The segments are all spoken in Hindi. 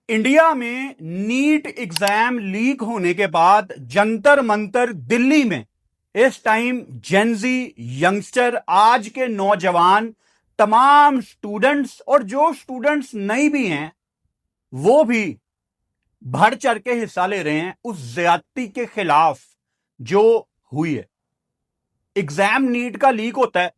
इंडिया में नीट एग्जाम लीक होने के बाद जंतर मंतर दिल्ली में इस टाइम जेनजी यंगस्टर, आज के नौजवान, तमाम स्टूडेंट्स और जो स्टूडेंट्स नहीं भी हैं वो भी बढ़ चढ़ के हिस्सा ले रहे हैं उस ज्यादती के खिलाफ जो हुई है। एग्जाम नीट का लीक होता है,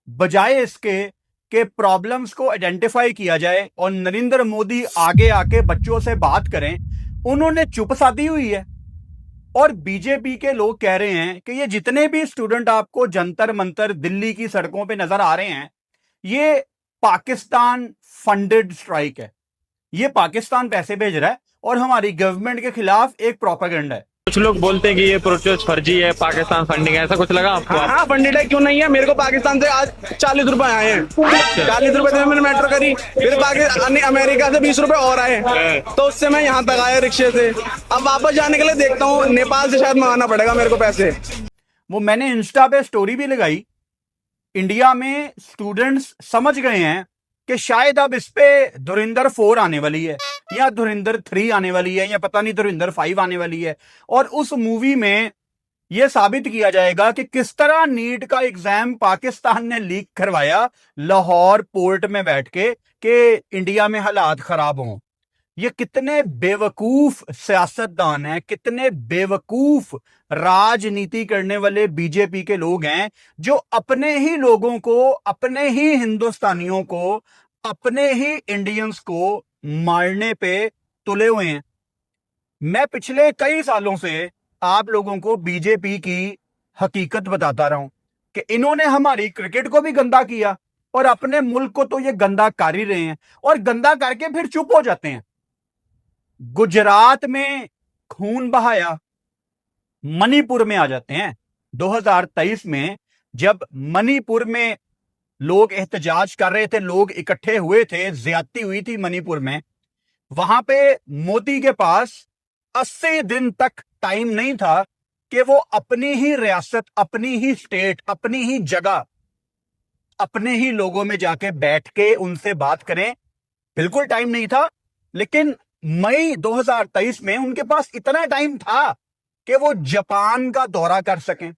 बजाय इसके कि प्रॉब्लम्स को आइडेंटिफाई किया जाए और नरेंद्र मोदी आगे आके बच्चों से बात करें, उन्होंने चुप साधी हुई है। और बीजेपी के लोग कह रहे हैं कि ये जितने भी स्टूडेंट आपको जंतर मंतर दिल्ली की सड़कों पे नजर आ रहे हैं, ये पाकिस्तान फंडेड स्ट्राइक है। ये पाकिस्तान पैसे भेज रहा है और हमारी गवर्नमेंट के खिलाफ एक प्रोपेगेंडा है। कुछ लोग बोलते हैं कि ये प्रोटेस्ट फर्जी है, पाकिस्तान फंडिंग है, ऐसा कुछ लगा आपको? हाँ फंडेड है, क्यों नहीं है। मेरे को पाकिस्तान से आज 40 रुपए आए हैं। 40 रुपए से मैंने मेट्रो करी, फिर पाकिस्तान अमेरिका से 20 रुपए और आए, तो उससे मैं यहाँ तक आया रिक्शे से। अब वापस जाने के लिए देखता हूँ, नेपाल से शायद मंगाना पड़ेगा मेरे को पैसे। वो मैंने इंस्टा पे स्टोरी भी लगाई। इंडिया में स्टूडेंट्स समझ गए हैं कि शायद अब इस पे धुरंधर 4 आने वाली है या धुरंधर 3 आने वाली है या पता नहीं धुरंधर 5 आने वाली है, और उस मूवी में यह साबित किया जाएगा कि किस तरह नीट का एग्जाम पाकिस्तान ने लीक करवाया लाहौर पोर्ट में बैठ के कि इंडिया में हालात खराब हों। ये कितने बेवकूफ सियासतदान हैं, कितने बेवकूफ राजनीति करने वाले बीजेपी के लोग हैं जो अपने ही लोगों को, अपने ही हिंदुस्तानियों को, अपने ही इंडियंस को मारने पे तुले हुए हैं। मैं पिछले कई सालों से आप लोगों को बीजेपी की हकीकत बताता रहा हूं कि इन्होंने हमारी क्रिकेट को भी गंदा किया और अपने मुल्क को तो ये गंदा कर ही रहे हैं, और गंदा करके फिर चुप हो जाते हैं। गुजरात में खून बहाया, मणिपुर में आ जाते हैं। 2023 में जब मणिपुर में लोग एहतजाज कर रहे थे, लोग इकट्ठे हुए थे, ज्यादती हुई थी मणिपुर में, वहां पे मोदी के पास 80 दिन तक टाइम नहीं था कि वो अपनी ही रियासत, अपनी ही स्टेट, अपनी ही जगह, अपने ही लोगों में जाके बैठ के उनसे बात करें। बिल्कुल टाइम नहीं था, लेकिन मई 2023 में उनके पास इतना टाइम था कि वो जापान का दौरा कर सकें।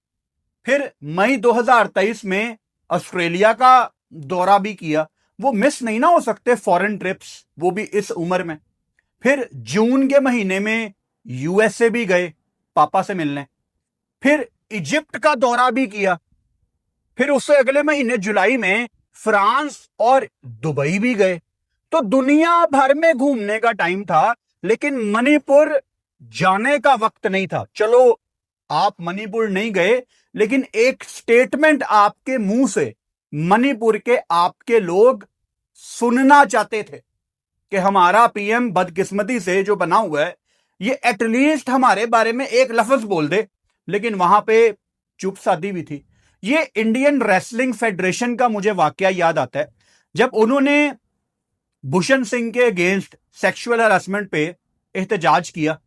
फिर मई 2023 में ऑस्ट्रेलिया का दौरा भी किया। वो मिस नहीं ना हो सकते फॉरेन ट्रिप्स, वो भी इस उम्र में। फिर जून के महीने में यूएसए भी गए पापा से मिलने। फिर इजिप्ट का दौरा भी किया। फिर उससे अगले महीने जुलाई में फ्रांस और दुबई भी गए। तो दुनिया भर में घूमने का टाइम था, लेकिन मणिपुर जाने का वक्त नहीं था। चलो आप मणिपुर नहीं गए, लेकिन एक स्टेटमेंट आपके मुंह से मणिपुर के आपके लोग सुनना चाहते थे कि हमारा पीएम बदकिस्मती से जो बना हुआ है, ये एटलीस्ट हमारे बारे में एक लफ्ज बोल दे। लेकिन वहां पे चुप साधी भी थी। ये इंडियन रेसलिंग फेडरेशन का मुझे वाकया याद आता है, जब उन्होंने भूषण सिंह के अगेंस्ट सेक्सुअल हरासमेंट पे एहतजाज किया।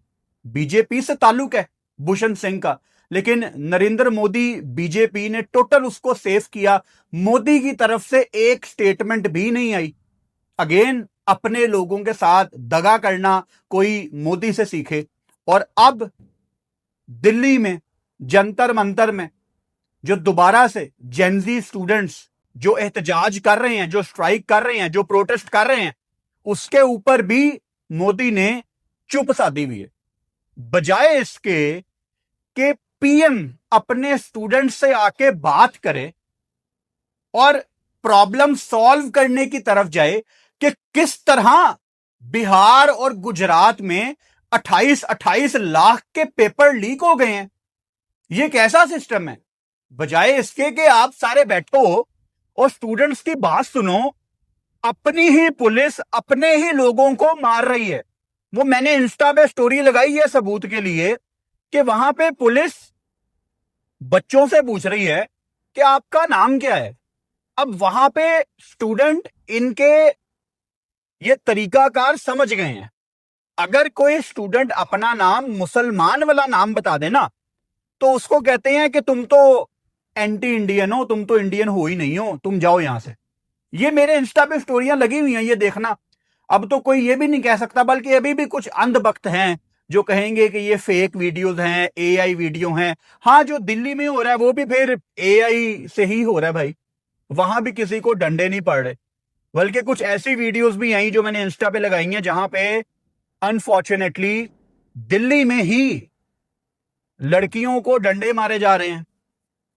बीजेपी से ताल्लुक है भूषण सिंह का, लेकिन नरेंद्र मोदी, बीजेपी ने टोटल उसको सेफ किया। मोदी की तरफ से एक स्टेटमेंट भी नहीं आई। अगेन अपने लोगों के साथ दगा करना कोई मोदी से सीखे। और अब दिल्ली में जंतर मंतर में जो दोबारा से जेनजी स्टूडेंट्स जो एहतजाज कर रहे हैं, जो स्ट्राइक कर रहे हैं, जो प्रोटेस्ट कर रहे हैं, उसके ऊपर भी मोदी ने चुप साधी हुई है। बजाय इसके कि पीएम अपने स्टूडेंट्स से आके बात करे और प्रॉब्लम सॉल्व करने की तरफ जाए कि किस तरह बिहार और गुजरात में 28-28 लाख के पेपर लीक हो गए हैं। यह कैसा सिस्टम है? बजाय इसके कि आप सारे बैठो और स्टूडेंट्स की बात सुनो, अपनी ही पुलिस अपने ही लोगों को मार रही है। वो मैंने इंस्टा पे स्टोरी लगाई है सबूत के लिए कि वहां पे पुलिस बच्चों से पूछ रही है कि आपका नाम क्या है। अब वहां पे स्टूडेंट इनके ये तरीकाकार समझ गए हैं। अगर कोई स्टूडेंट अपना नाम मुसलमान वाला नाम बता देना, तो उसको कहते हैं कि तुम तो एंटी इंडियन हो, तुम तो इंडियन हो ही नहीं हो, तुम जाओ यहां से। ये मेरे इंस्टा पे स्टोरियां लगी हुई हैं, ये देखना। अब तो कोई ये भी नहीं कह सकता, बल्कि अभी भी कुछ अंधभक्त हैं जो कहेंगे कि ये फेक वीडियोस हैं, एआई वीडियो हैं। हाँ, जो दिल्ली में हो रहा है वो भी फिर एआई से ही हो रहा है भाई, वहां भी किसी को डंडे नहीं पड़ रहे। बल्कि कुछ ऐसी वीडियोस भी आई जो मैंने इंस्टा पे लगाई हैं जहां पे अनफॉर्चुनेटली दिल्ली में ही लड़कियों को डंडे मारे जा रहे हैं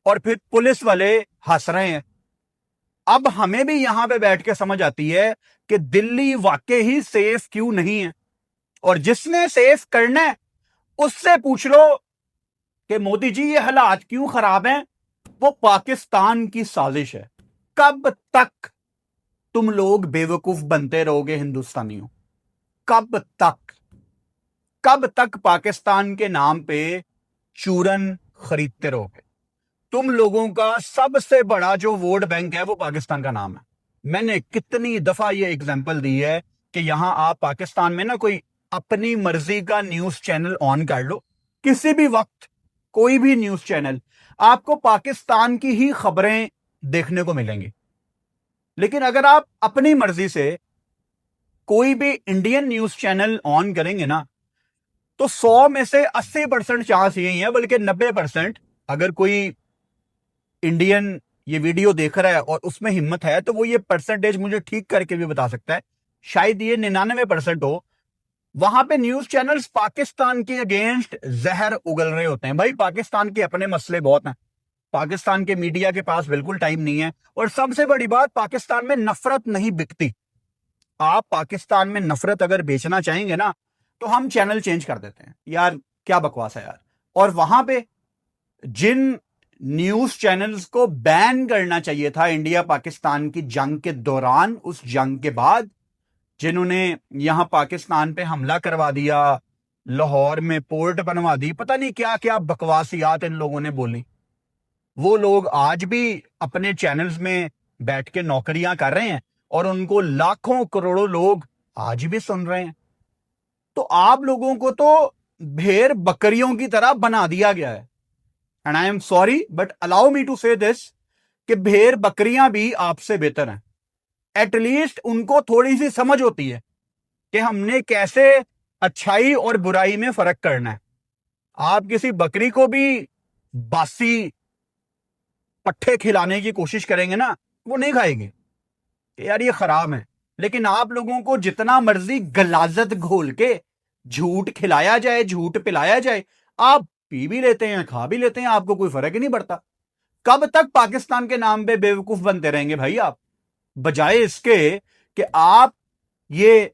और फिर पुलिस वाले हंस रहे हैं। अब हमें भी यहां पे बैठ के समझ आती है कि दिल्ली वाकई ही सेफ क्यों नहीं है, और जिसने सेफ करना है उससे पूछ लो कि मोदी जी ये हालात क्यों खराब हैं। वो पाकिस्तान की साजिश है। कब तक तुम लोग बेवकूफ बनते रहोगे हिंदुस्तानियों? कब तक पाकिस्तान के नाम पे चूरन खरीदते रहोगे? तुम लोगों का सबसे बड़ा जो वोट बैंक है वो पाकिस्तान का नाम है। मैंने कितनी दफा ये एग्जांपल दी है कि यहां आप पाकिस्तान में ना कोई अपनी मर्जी का न्यूज चैनल ऑन कर लो, किसी भी वक्त कोई भी न्यूज चैनल, आपको पाकिस्तान की ही खबरें देखने को मिलेंगी। लेकिन अगर आप अपनी मर्जी से कोई भी इंडियन न्यूज चैनल ऑन करेंगे ना, तो 100 में से 80% चांस यही है, बल्कि 90%, अगर कोई इंडियन ये वीडियो देख रहा है और उसमें हिम्मत है तो वो ये परसेंटेज मुझे ठीक करके भी बता सकता है, शायद ये 99% हो, वहां पे न्यूज चैनल्स पाकिस्तान के अगेंस्ट जहर उगल रहे होते हैं। भाई पाकिस्तान के अपने मसले बहुत हैं, पाकिस्तान के मीडिया के पास बिल्कुल टाइम नहीं है, और सबसे बड़ी बात, पाकिस्तान में नफरत नहीं बिकती। आप पाकिस्तान में नफरत अगर बेचना चाहेंगे ना तो हम चैनल चेंज कर देते हैं। यार क्या बकवास है यार। और वहां पे जिन न्यूज चैनल्स को बैन करना चाहिए था इंडिया पाकिस्तान की जंग के दौरान, उस जंग के बाद जिन्होंने यहां पाकिस्तान पे हमला करवा दिया, लाहौर में पोर्ट बनवा दी, पता नहीं क्या क्या बकवासियात इन लोगों ने बोली, वो लोग आज भी अपने चैनल्स में बैठ के नौकरियां कर रहे हैं और उनको लाखों करोड़ों लोग आज भी सुन रहे हैं। तो आप लोगों को तो भेड़ बकरियों की तरह बना दिया गया है। And I am sorry but allow me to say this कि भेड़ बकरियां भी आपसे बेहतर हैं। एटलीस्ट उनको थोड़ी सी समझ होती है कि हमने कैसे अच्छाई और बुराई में फर्क करना है। आप किसी बकरी को भी बासी पट्ठे खिलाने की कोशिश करेंगे ना, वो नहीं खाएगी, यार ये खराब है। लेकिन आप लोगों को जितना मर्जी गलाजत घोल के झूठ खिलाया जाए, झूठ पिलाया जाए, आप पी भी लेते हैं, खा भी लेते हैं, आपको कोई फर्क ही नहीं पड़ता। कब तक पाकिस्तान के नाम पे बेवकूफ बनते रहेंगे भाई आप? बजाय इसके कि आप ये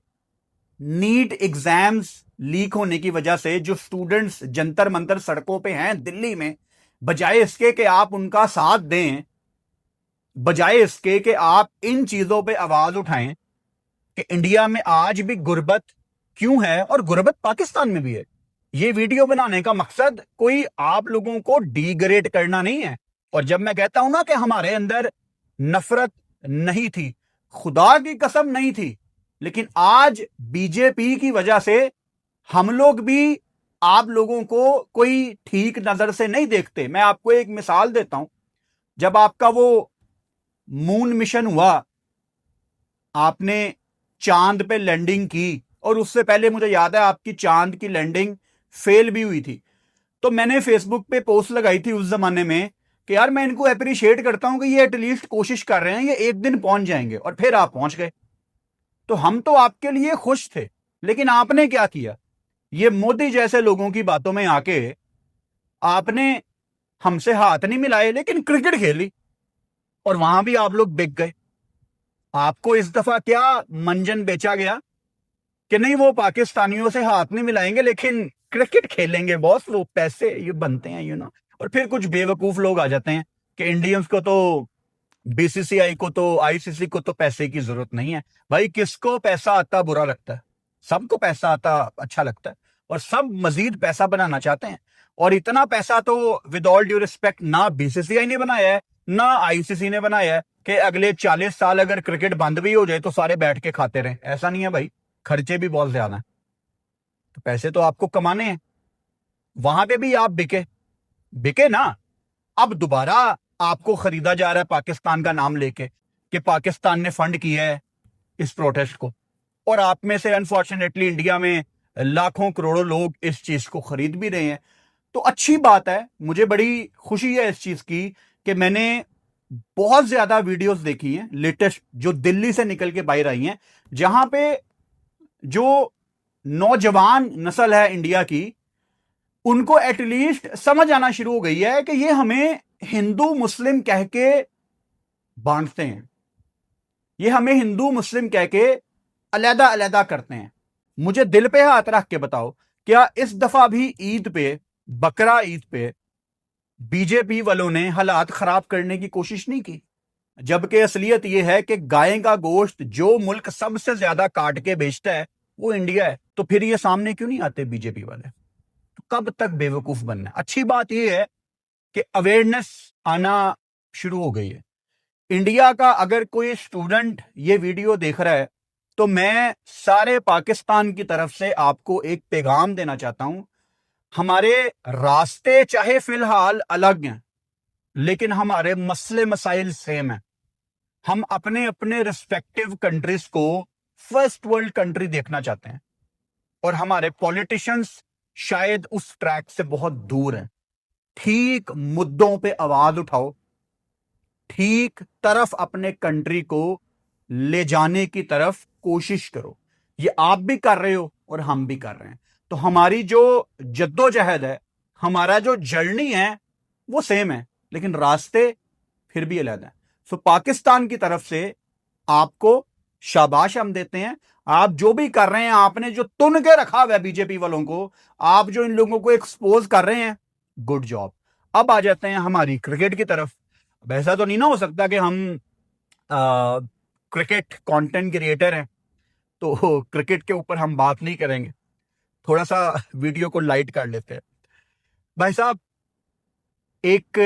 नीट एग्जाम्स लीक होने की वजह से जो स्टूडेंट्स जंतर मंतर सड़कों पे हैं दिल्ली में, बजाय इसके कि आप उनका साथ दें, बजाय इसके कि आप इन चीजों पे आवाज उठाएं कि इंडिया में आज भी गुर्बत क्यों है और गुर्बत पाकिस्तान में भी है। ये वीडियो बनाने का मकसद कोई आप लोगों को डिग्रेड करना नहीं है। और जब मैं कहता हूं ना कि हमारे अंदर नफरत नहीं थी, खुदा की कसम नहीं थी, लेकिन आज बीजेपी की वजह से हम लोग भी आप लोगों को कोई ठीक नजर से नहीं देखते। मैं आपको एक मिसाल देता हूं। जब आपका वो मून मिशन हुआ, आपने चांद पे लैंडिंग की, और उससे पहले मुझे याद है आपकी चांद की लैंडिंग फेल भी हुई थी, तो मैंने फेसबुक पे पोस्ट लगाई थी उस जमाने में कि यार मैं इनको अप्रिशिएट करता हूं कि ये एटलीस्ट कोशिश कर रहे हैं, ये एक दिन पहुंच जाएंगे। और फिर आप पहुंच गए, तो हम तो आपके लिए खुश थे। लेकिन आपने क्या किया? ये मोदी जैसे लोगों की बातों में आके आपने हमसे हाथ नहीं मिलाए, लेकिन क्रिकेट खेली और वहां भी आप लोग बिक गए। आपको इस दफा क्या मंजन बेचा गया कि नहीं, वो पाकिस्तानियों से हाथ नहीं मिलाएंगे लेकिन क्रिकेट खेलेंगे बॉस, वो पैसे ये बनते हैं यू नो। और फिर कुछ बेवकूफ लोग आ जाते हैं कि इंडियंस को तो, बीसीसीआई को तो, आईसीसी को तो पैसे की जरूरत नहीं है। भाई किसको पैसा आता बुरा लगता है? सबको पैसा आता अच्छा लगता है, और सब मजीद पैसा बनाना चाहते हैं। और इतना पैसा तो विद ऑल ड्यू रिस्पेक्ट ना बीसीसीआई ने बनाया है ना आईसीसी ने बनाया है कि अगले 40 साल अगर क्रिकेट बंद भी हो जाए तो सारे बैठ के खाते रहे। ऐसा नहीं है भाई, खर्चे भी बहुत ज्यादा हैं, तो पैसे तो आपको कमाने हैं। वहां पे भी आप बिके ना। अब दोबारा आपको खरीदा जा रहा है पाकिस्तान का नाम लेके कि पाकिस्तान ने फंड किया है इस प्रोटेस्ट को। और आप में से अनफॉर्चुनेटली इंडिया में लाखों करोड़ों लोग इस चीज को खरीद भी रहे हैं। तो अच्छी बात है, मुझे बड़ी खुशी है इस चीज की कि मैंने बहुत ज्यादा वीडियोस देखी हैं लेटेस्ट जो दिल्ली से निकल के बाहर आई हैं, जहां पे जो नौजवान नस्ल है इंडिया की, उनको एटलीस्ट समझ आना शुरू हो गई है कि ये हमें हिंदू मुस्लिम कह के बांटते हैं, ये हमें हिंदू मुस्लिम कह के अलहदा अलहदा करते हैं। मुझे दिल पे हाथ रख के बताओ, क्या इस दफा भी ईद पे, बकरा ईद पे बीजेपी वालों ने हालात खराब करने की कोशिश नहीं की? जबकि असलियत यह है कि गाय का गोश्त जो मुल्क सबसे ज्यादा काट के बेचता है वो इंडिया है। तो फिर ये सामने क्यों नहीं आते बीजेपी वाले? तो कब तक बेवकूफ बनना है? अच्छी बात यह है कि अवेयरनेस आना शुरू हो गई है। इंडिया का अगर कोई स्टूडेंट ये वीडियो देख रहा है तो मैं सारे पाकिस्तान की तरफ से आपको एक पैगाम देना चाहता हूं। हमारे रास्ते चाहे फिलहाल अलग हैं, लेकिन हमारे मसले मसाइल सेम हैं। हम अपने अपने रिस्पेक्टिव कंट्रीज को फर्स्ट वर्ल्ड कंट्री देखना चाहते हैं, और हमारे पॉलिटिशियंस शायद उस ट्रैक से बहुत दूर हैं। ठीक मुद्दों पे आवाज उठाओ, ठीक तरफ अपने कंट्री को ले जाने की तरफ कोशिश करो। ये आप भी कर रहे हो और हम भी कर रहे हैं। तो हमारी जो जद्दोजहद है, हमारा जो जर्नी है वो सेम है, लेकिन रास्ते फिर भी अलग हैं। सो पाकिस्तान की तरफ से आपको शाबाश हम देते हैं। आप जो भी कर रहे हैं, आपने जो तुन के रखा हुआ है बीजेपी वालों को, आप जो इन लोगों को एक्सपोज कर रहे हैं, गुड जॉब। अब आ जाते हैं हमारी क्रिकेट की तरफ। अब ऐसा तो नहीं ना हो सकता कि हम क्रिकेट कंटेंट क्रिएटर हैं तो क्रिकेट के ऊपर हम बात नहीं करेंगे। थोड़ा सा वीडियो को लाइट कर लेते हैं। भाई साहब, एक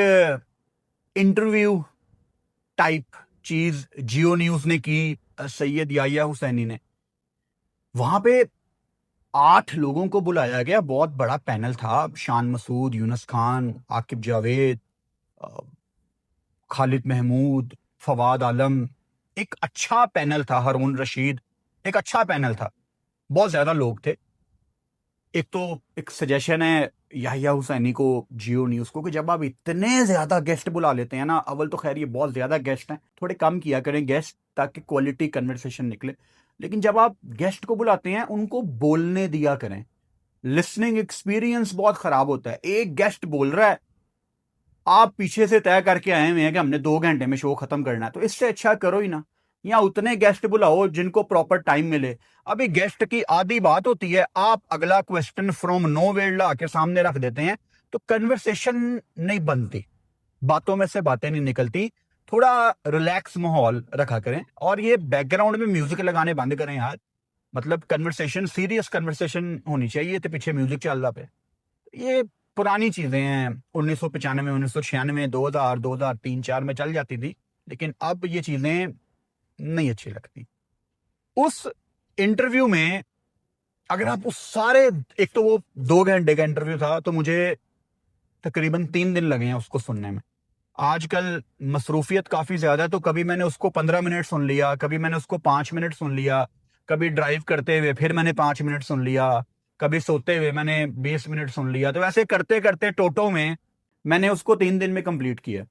इंटरव्यू टाइप चीज जियो न्यूज ने की सैयद याह्या हुसैनी ने। वहां पे 8 लोगों को बुलाया गया, बहुत बड़ा पैनल था। शान मसूद, यूनुस खान, आकिब जावेद, खालिद महमूद, फवाद आलम, एक अच्छा पैनल था। हारून रशीद, एक अच्छा पैनल था। बहुत ज्यादा लोग थे। एक तो एक सजेशन है याह्या हुसैनी को, जियो न्यूज को, कि जब आप इतने ज्यादा गेस्ट बुला लेते हैं ना, अव्वल तो खैर ये बहुत ज्यादा गेस्ट हैं, थोड़े कम किया करें गेस्ट ताकि क्वालिटी कन्वर्सेशन निकले। लेकिन जब आप गेस्ट को बुलाते हैं, उनको बोलने दिया करें। लिसनिंग एक्सपीरियंस बहुत खराब होता है। एक गेस्ट बोल रहा है, आप पीछे से तय करके आए हुए हैं कि हमने 2 घंटे में शो खत्म करना है, तो इससे अच्छा करो ही ना। या उतने गेस्ट बुलाओ जिनको प्रॉपर टाइम मिले। अभी गेस्ट की आधी बात होती है, आप अगला क्वेश्चन फ्रॉम नोवेयर ला के सामने रख देते हैं, तो कन्वर्सेशन नहीं बनती, बातों में से बातें नहीं निकलती। थोड़ा रिलैक्स माहौल रखा करें, और ये बैकग्राउंड में म्यूजिक लगाने बंद करें यार। मतलब कन्वर्सेशन, सीरियस कन्वर्सेशन होनी चाहिए, तो पीछे म्यूजिक चल रहा पे। ये पुरानी चीजें हैं, 1995, 1996, 2000, 2003, 2004 में चल जाती थी, लेकिन अब ये चीजें नहीं अच्छी लगती। उस इंटरव्यू में अगर आप उस सारे, एक तो वो 2 घंटे का इंटरव्यू था, तो मुझे तकरीबन 3 दिन लगे हैं उसको सुनने में। आजकल मसरूफियत काफी ज्यादा है, तो कभी मैंने उसको 15 मिनट सुन लिया, कभी मैंने उसको 5 मिनट सुन लिया, कभी ड्राइव करते हुए फिर मैंने 5 मिनट सुन लिया, कभी सोते हुए मैंने 20 मिनट सुन लिया। तो ऐसे करते करते टोटो में मैंने उसको 3 दिन में कंप्लीट किया।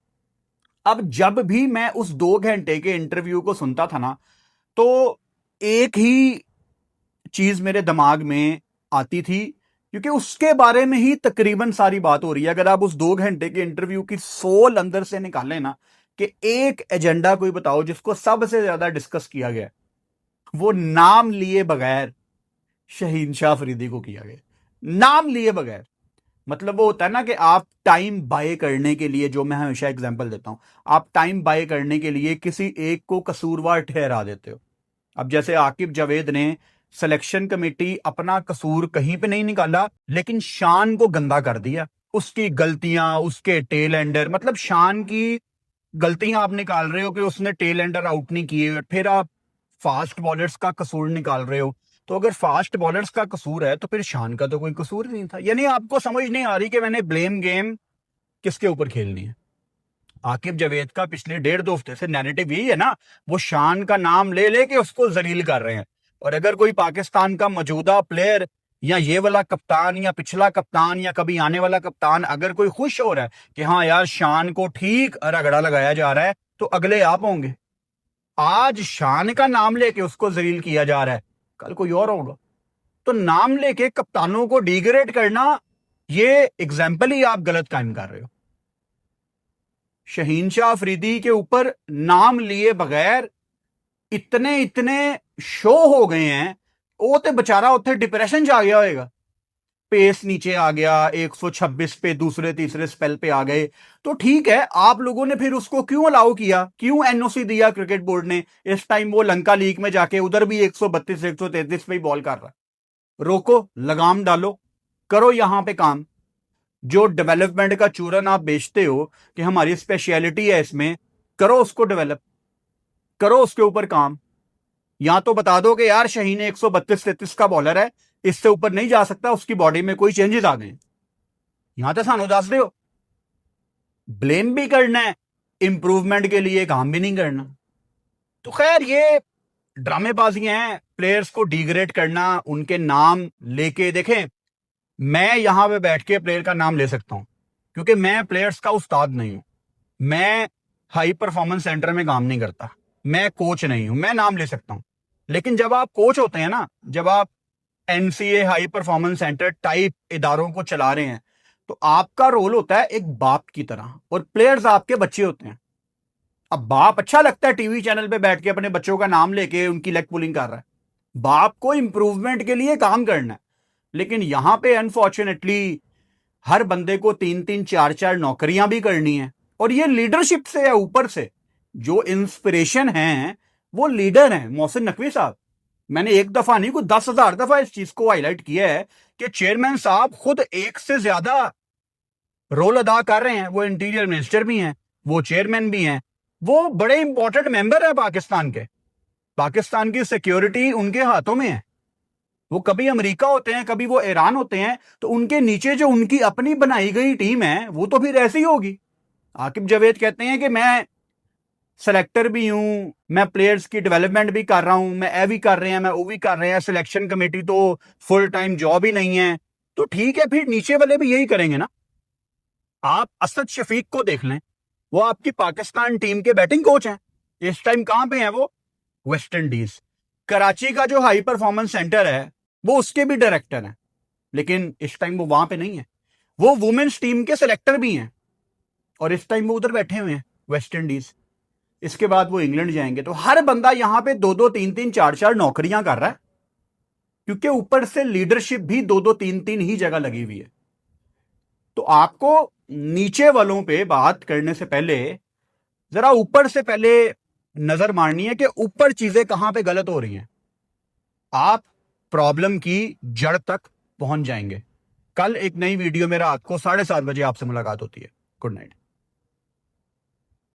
अब जब भी मैं उस 2 घंटे के इंटरव्यू को सुनता था ना, तो एक ही चीज मेरे दिमाग में आती थी, क्योंकि उसके बारे में ही तकरीबन सारी बात हो रही है। अगर आप उस 2 घंटे के इंटरव्यू की सोल अंदर से निकालें ना, कि एक एजेंडा कोई बताओ जिसको सबसे ज्यादा डिस्कस किया गया, वो नाम लिए बगैर शहीन शाह फरीदी को किया गया। नाम लिए बगैर। मतलब वो होता है ना कि आप टाइम बाय करने के लिए, जो मैं हमेशा एग्जांपल देता हूं, आप टाइम बाय करने के लिए किसी एक को कसूरवार ठहरा देते हो। अब जैसे आकिब जावेद ने सिलेक्शन कमेटी अपना कसूर कहीं पे नहीं निकाला, लेकिन शान को गंदा कर दिया। उसकी गलतियां, उसके टेल एंडर, मतलब शान की गलतियां आप निकाल रहे हो कि उसने टेल एंडर आउट नहीं किए, फिर आप फास्ट बॉलर्स का कसूर निकाल रहे हो। तो अगर फास्ट बॉलर्स का कसूर है तो फिर शान का तो कोई कसूर नहीं था। यानी आपको समझ नहीं आ रही कि मैंने ब्लेम गेम किसके ऊपर खेलनी है। आकिब जावेद का पिछले 1.5-2 हफ्ते से नैरेटिव यही है ना, वो शान का नाम ले लेके उसको जलील कर रहे हैं। और अगर कोई पाकिस्तान का मौजूदा प्लेयर या ये वाला कप्तान या पिछला कप्तान या कभी आने वाला कप्तान अगर कोई खुश हो रहा है कि हाँ यार शान को ठीक रगड़ा लगाया जा रहा है, तो अगले आप होंगे। आज शान का नाम लेके उसको जलील किया जा रहा है, कल कोई और होगा। तो नाम लेके कप्तानों को डिग्रेड करना, ये एग्जाम्पल ही आप गलत कायम कर रहे हो। शहीन शाह अफरीदी के ऊपर नाम लिए बगैर इतने इतने शो हो गए हैं, वो तो बेचारा उसे डिप्रेशन जा गया होएगा। पेस नीचे आ गया, 126 पे दूसरे तीसरे स्पेल पे आ गए। तो ठीक है, आप लोगों ने फिर उसको क्यों अलाउ किया, क्यों एनओसी दिया क्रिकेट बोर्ड ने? इस टाइम वो लंका लीग में जाके उधर भी 132 133 पे ही बॉल कर रहा है। रोको, लगाम डालो, करो यहां पे काम। जो डेवलपमेंट का चूरन आप बेचते हो कि हमारी स्पेशलिटी है इसमें, करो उसको डेवलप, करो उसके ऊपर काम। या तो बता दो कि यार शहीन 132-33 का बॉलर है, इससे ऊपर नहीं जा सकता, उसकी बॉडी में कोई चेंजेस आ गए। यहां तो सानू दस दो। ब्लेम भी करना है, इंप्रूवमेंट के लिए काम भी नहीं करना। तो खैर ये ड्रामेबाजियां हैं, प्लेयर्स को डिग्रेड करना, उनके नाम लेके। देखें, मैं यहां पे बैठ के प्लेयर का नाम ले सकता हूं क्योंकि मैं प्लेयर्स का उस्ताद नहीं हूं, मैं हाई परफॉर्मेंस सेंटर में काम नहीं करता, मैं कोच नहीं हूं, मैं नाम ले सकता हूं। लेकिन जब आप कोच होते हैं ना, जब आप NCA high performance centre type इदारों को चला रहे हैं, तो आपका रोल होता है एक बाप की तरह, और प्लेयर्स आपके बच्चे होते हैं। अब बाप अच्छा लगता है टीवी चैनल पे बैठ के अपने बच्चों का नाम लेके उनकी लेग पुलिंग कर रहा है, बाप को इंप्रूवमेंट के लिए काम करना है। लेकिन यहां पे अनफॉर्चुनेटली हर बंदे को 3-3 4-4 नौकरियां भी करनी है, और ये लीडरशिप से है, ऊपर से जो इंस्पिरेशन है वो लीडर हैं, मोहसिन नकवी साहब। मैंने एक दफा नहीं, कुछ 10,000 दफा इस चीज को हाईलाइट किया है कि चेयरमैन साहब खुद एक से ज्यादा रोल अदा कर रहे हैं। वो इंटीरियर मिनिस्टर भी हैं, वो चेयरमैन भी हैं, वो बड़े इंपॉर्टेंट मेंबर है पाकिस्तान के। पाकिस्तान की सिक्योरिटी उनके हाथों में है। वो कभी अमेरिका होते हैं, कभी वो ईरान होते हैं, तो उनके नीचे जो उनकी अपनी बनाई गई टीम है वो तो फिर ऐसी होगी। आकिब जावेद कहते हैं कि मैं सेलेक्टर भी हूं, मैं प्लेयर्स की डेवलपमेंट भी कर रहा हूं, मैं ए भी कर रहे हैं, मैं वो भी कर रहे हैं, सिलेक्शन कमेटी तो फुल टाइम जॉब ही नहीं है। तो ठीक है, फिर नीचे वाले भी यही करेंगे ना। आप असद शफीक को देख लें, वो आपकी पाकिस्तान टीम के बैटिंग कोच हैं। इस टाइम कहां पे हैं वो? West Indies. कराची का जो हाई परफॉर्मेंस सेंटर है वो उसके भी डायरेक्टर हैं, लेकिन इस टाइम वो वहां पे नहीं है। वो वुमेन्स टीम के सिलेक्टर भी हैं, और इस टाइम वो उधर बैठे हुए हैं, वेस्ट इंडीज। इसके बाद वो इंग्लैंड जाएंगे। तो हर बंदा यहां पे 2-2 3-3 4-4 नौकरियां कर रहा है, क्योंकि ऊपर से लीडरशिप भी 2-2 3-3 ही जगह लगी हुई है। तो आपको नीचे वालों पे बात करने से पहले जरा ऊपर से पहले नजर मारनी है कि ऊपर चीजें कहां पे गलत हो रही हैं। आप प्रॉब्लम की जड़ तक पहुंच जाएंगे। कल एक नई वीडियो में रात को 7:30 बजे आपसे मुलाकात होती है। Good night.